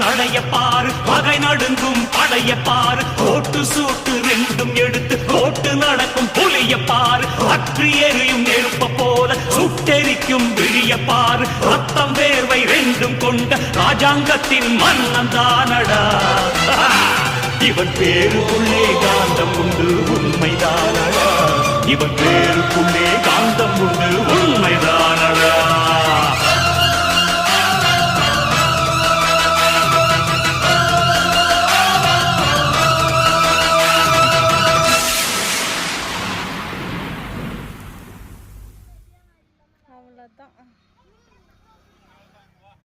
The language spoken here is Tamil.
நடைய பாரு பகை நடுங்கும் படைய பாரு கோட்டு சூட்டு ரெண்டும் எடுத்து கோட்டு நடக்கும் புலிய பாரு அற்று எரியும் நெருப்ப போல சுட்டெரிக்கும் விழிய பாரு ரத்தம் வேர்வை ரெண்டும் கொண்ட ராஜாங்கத்தின் மன்னன் தானடா இவன் பேருக்குள்ளே காந்தம் உண்டு உண்மைதானடா இவன் பேருக்குள்ளே காந்தம் உண்டு உண்மைதானடா